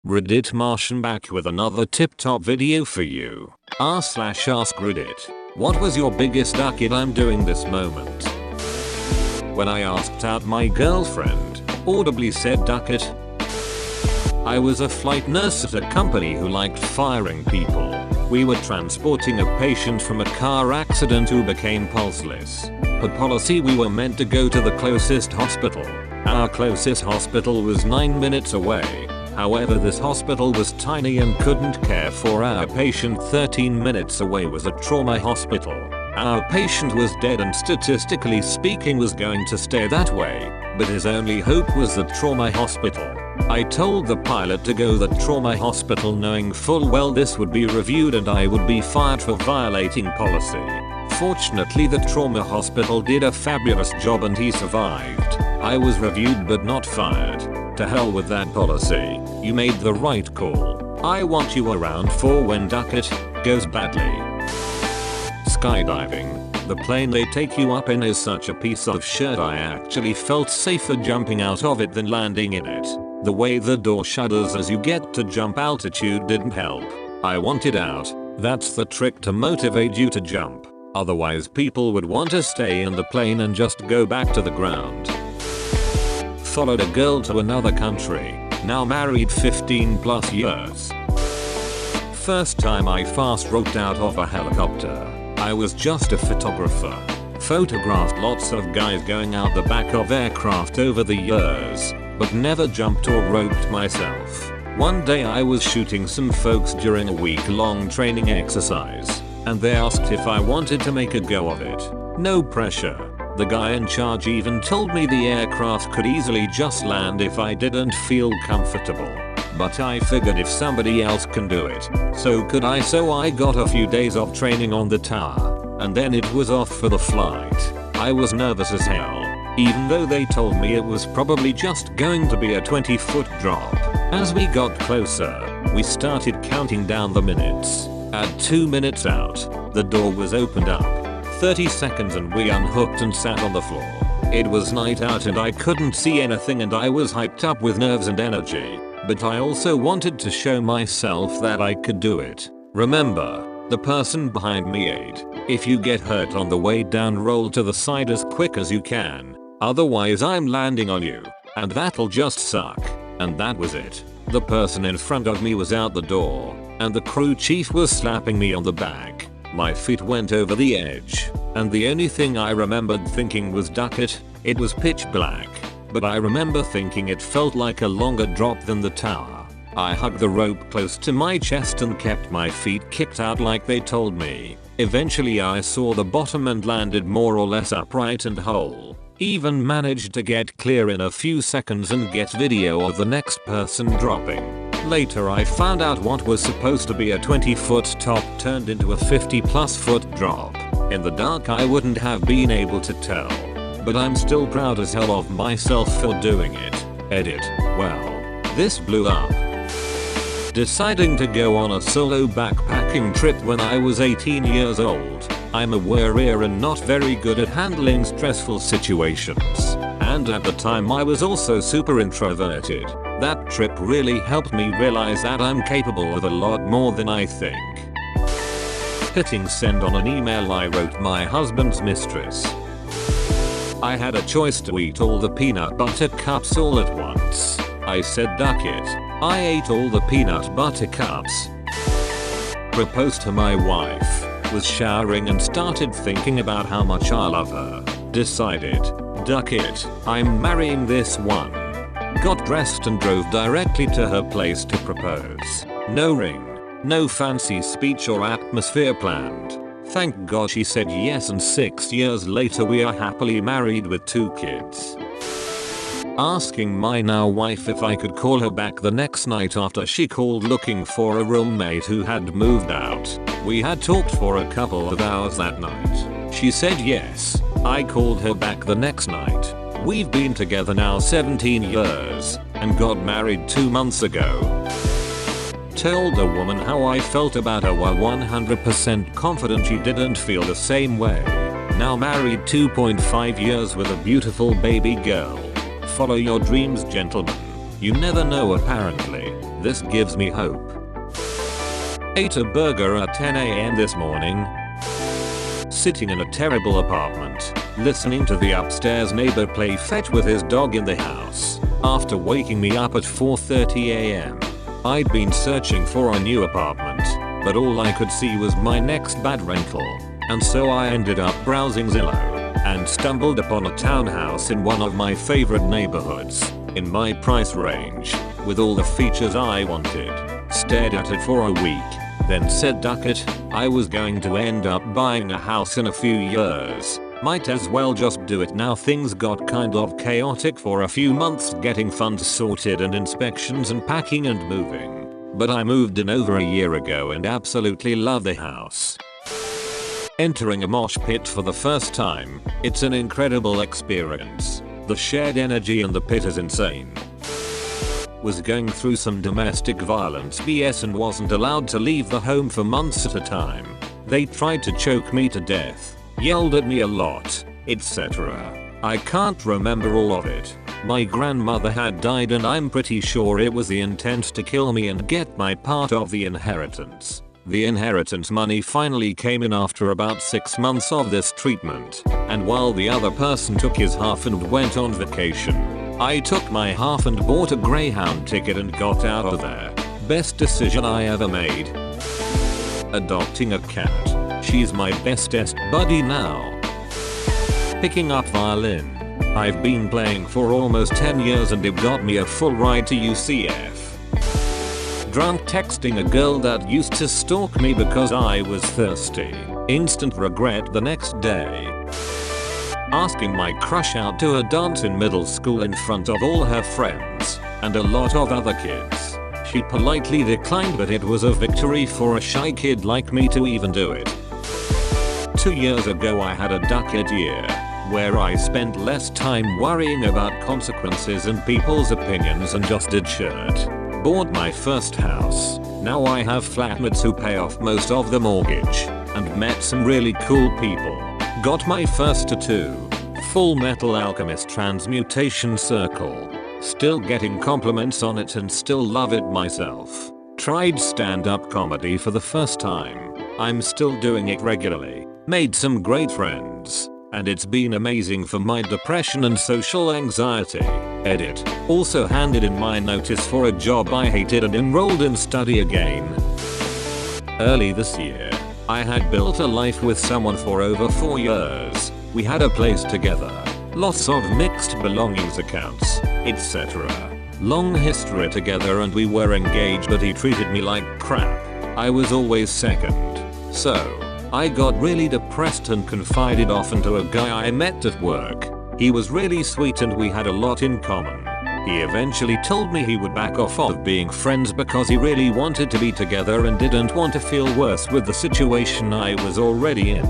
Reddit Martian back with another tip-top video for you. r/AskReddit. What was your biggest duck it I'm doing this moment? When I asked out my girlfriend, audibly said duck it. I was a flight nurse at a company who liked firing people. We were transporting a patient from a car accident who became pulseless. Per policy we were meant to go to the closest hospital. Our closest hospital was 9 minutes away. However, this hospital was tiny and couldn't care for our patient. 13 minutes away was a trauma hospital. Our patient was dead and statistically speaking was going to stay that way, but his only hope was the trauma hospital. I told the pilot to go the trauma hospital knowing full well this would be reviewed and I would be fired for violating policy. Fortunately the trauma hospital did a fabulous job and he survived. I was reviewed but not fired. To hell with that policy. You made the right call. I want you around for when duck it goes badly. Skydiving. The plane they take you up in is such a piece of shit. I actually felt safer jumping out of it than landing in it. The way the door shudders as you get to jump altitude didn't help. I wanted out. That's the trick to motivate you to jump. Otherwise people would want to stay in the plane and just go back to the ground. Followed a girl to another country. Now married 15 plus years. First time I fast roped out of a helicopter. I was just a photographer. Photographed lots of guys going out the back of aircraft over the years, but never jumped or roped myself. One day I was shooting some folks during a week-long training exercise, and they asked if I wanted to make a go of it. No pressure. The guy in charge even told me the aircraft could easily just land if I didn't feel comfortable. But I figured if somebody else can do it, so could I. So I got a few days of training on the tower, and then it was off for the flight. I was nervous as hell, even though they told me it was probably just going to be a 20-foot drop. As we got closer, we started counting down the minutes. At 2 minutes out, the door was opened up. 30 seconds and we unhooked and sat on the floor. It was night out and I couldn't see anything and I was hyped up with nerves and energy. But I also wanted to show myself that I could do it. Remember, the person behind me ate. If you get hurt on the way down, roll to the side as quick as you can. Otherwise I'm landing on you. And that'll just suck. And that was it. The person in front of me was out the door. And the crew chief was slapping me on the back. My feet went over the edge, and the only thing I remembered thinking was duck it. It was pitch black, but I remember thinking it felt like a longer drop than the tower. I hugged the rope close to my chest and kept my feet kicked out like they told me. Eventually I saw the bottom and landed more or less upright and whole. Even managed to get clear in a few seconds and get video of the next person dropping. Later I found out what was supposed to be a 20-foot top turned into a 50+ foot drop. In the dark I wouldn't have been able to tell. But I'm still proud as hell of myself for doing it. Edit. Well, this blew up. Deciding to go on a solo backpacking trip when I was 18 years old. I'm a worrier and not very good at handling stressful situations. And at the time I was also super introverted. That trip really helped me realize that I'm capable of a lot more than I think. Hitting send on an email I wrote my husband's mistress. I had a choice to eat all the peanut butter cups all at once. I said duck it. I ate all the peanut butter cups. Proposed to my wife. Was showering and started thinking about how much I love her. Decided, duck it, I'm marrying this one. Got dressed and drove directly to her place to propose. No ring, no fancy speech or atmosphere planned. Thank God she said yes, and 6 years later we are happily married with 2 kids. Asking my now wife if I could call her back the next night after she called looking for a roommate who had moved out. We had talked for a couple of hours that night. She said yes. I called her back the next night. We've been together now 17 years and got married 2 months ago. Told the woman how I felt about her while 100% confident she didn't feel the same way. Now married 2.5 years with a beautiful baby girl. Follow your dreams, gentlemen. You never know, apparently. This gives me hope. Ate a burger at 10 AM this morning. Sitting in a terrible apartment, listening to the upstairs neighbor play fetch with his dog in the house, after waking me up at 4:30 AM. I'd been searching for a new apartment, but all I could see was my next bad rental, and so I ended up browsing Zillow, and stumbled upon a townhouse in one of my favorite neighborhoods, in my price range, with all the features I wanted. Stared at it for a week, then said duck it, I was going to end up buying a house in a few years. Might as well just do it now. Things got kind of chaotic for a few months getting funds sorted and inspections and packing and moving. But I moved in over a year ago and absolutely love the house. Entering a mosh pit for the first time, it's an incredible experience. The shared energy in the pit is insane. Was going through some domestic violence BS and wasn't allowed to leave the home for months at a time. They tried to choke me to death, yelled at me a lot, etc. I can't remember all of it. My grandmother had died and I'm pretty sure it was the intent to kill me and get my part of the inheritance. The inheritance money finally came in after about 6 months of this treatment, and while the other person took his half and went on vacation, I took my half and bought a Greyhound ticket and got out of there. Best decision I ever made. Adopting a cat. She's my bestest buddy now. Picking up violin. I've been playing for almost 10 years and it got me a full ride to UCF. Drunk texting a girl that used to stalk me because I was thirsty. Instant regret the next day. Asking my crush out to a dance in middle school in front of all her friends and a lot of other kids. She politely declined, but it was a victory for a shy kid like me to even do it. 2 years ago I had a ducket year, where I spent less time worrying about consequences and people's opinions and just did shit. Bought my first house. Now I have flatmates who pay off most of the mortgage, and met some really cool people. Got my first tattoo. Full Metal Alchemist Transmutation Circle. Still getting compliments on it and still love it myself. Tried stand-up comedy for the first time. I'm still doing it regularly. Made some great friends. And it's been amazing for my depression and social anxiety. Edit. Also handed in my notice for a job I hated and enrolled in study again. Early this year, I had built a life with someone for over 4 years. We had a place together. Lots of mixed belongings accounts, etc. Long history together and we were engaged, but he treated me like crap. I was always second. So, I got really depressed and confided often to a guy I met at work. He was really sweet and we had a lot in common. He eventually told me he would back off of being friends because he really wanted to be together and didn't want to feel worse with the situation I was already in.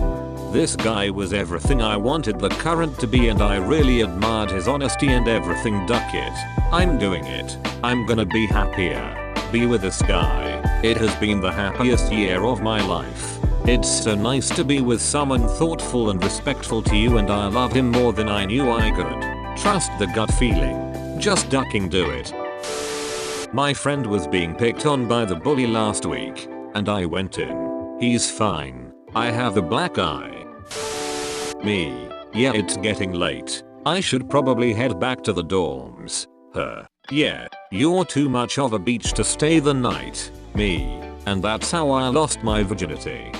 This guy was everything I wanted the current to be and I really admired his honesty and everything. Duck it. I'm doing it. I'm gonna be happier. Be with this guy. It has been the happiest year of my life. It's so nice to be with someone thoughtful and respectful to you, and I love him more than I knew I could. Trust the gut feeling. Just ducking do it. My friend was being picked on by the bully last week, and I went in. He's fine. I have a black eye. Me. Yeah, it's getting late. I should probably head back to the dorms. Her. Yeah, you're too much of a beach to stay the night. Me. And that's how I lost my virginity.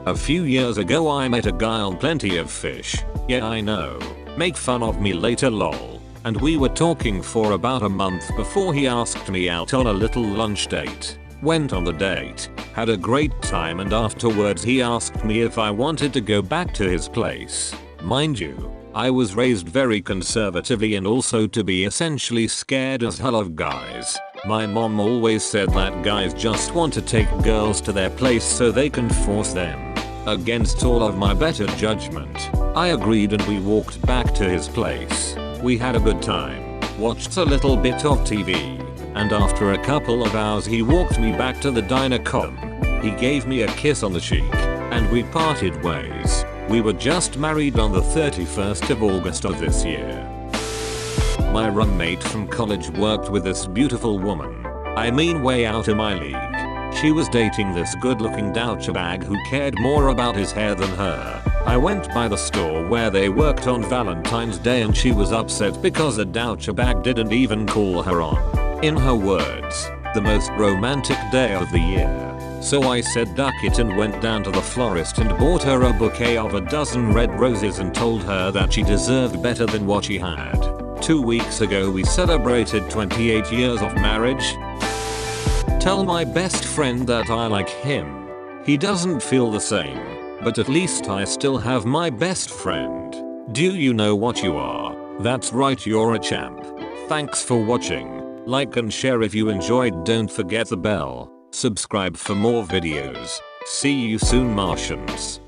A few years ago I met a guy on Plenty of Fish. Yeah, I know. Make fun of me later lol. And we were talking for about a month before he asked me out on a little lunch date. Went on the date, had a great time, and afterwards he asked me if I wanted to go back to his place. Mind you, I was raised very conservatively and also to be essentially scared as hell of guys. My mom always said that guys just want to take girls to their place so they can force them. Against all of my better judgment, I agreed and we walked back to his place. We had a good time, watched a little bit of TV, and after a couple of hours he walked me back to the diner. He gave me a kiss on the cheek, and we parted ways. We were just married on the 31st of August of this year. My roommate from college worked with this beautiful woman. I mean way out of my league. She was dating this good looking douchebag who cared more about his hair than her. I went by the store where they worked on Valentine's Day and she was upset because a douchebag didn't even call her on. In her words, the most romantic day of the year. So I said duck it and went down to the florist and bought her a bouquet of a dozen red roses and told her that she deserved better than what she had. 2 weeks ago we celebrated 28 years of marriage. Tell my best friend that I like him. He doesn't feel the same, but at least I still have my best friend. Do you know what you are? That's right, you're a champ. Thanks for watching. Like and share if you enjoyed, don't forget the bell. Subscribe for more videos. See you soon, Martians.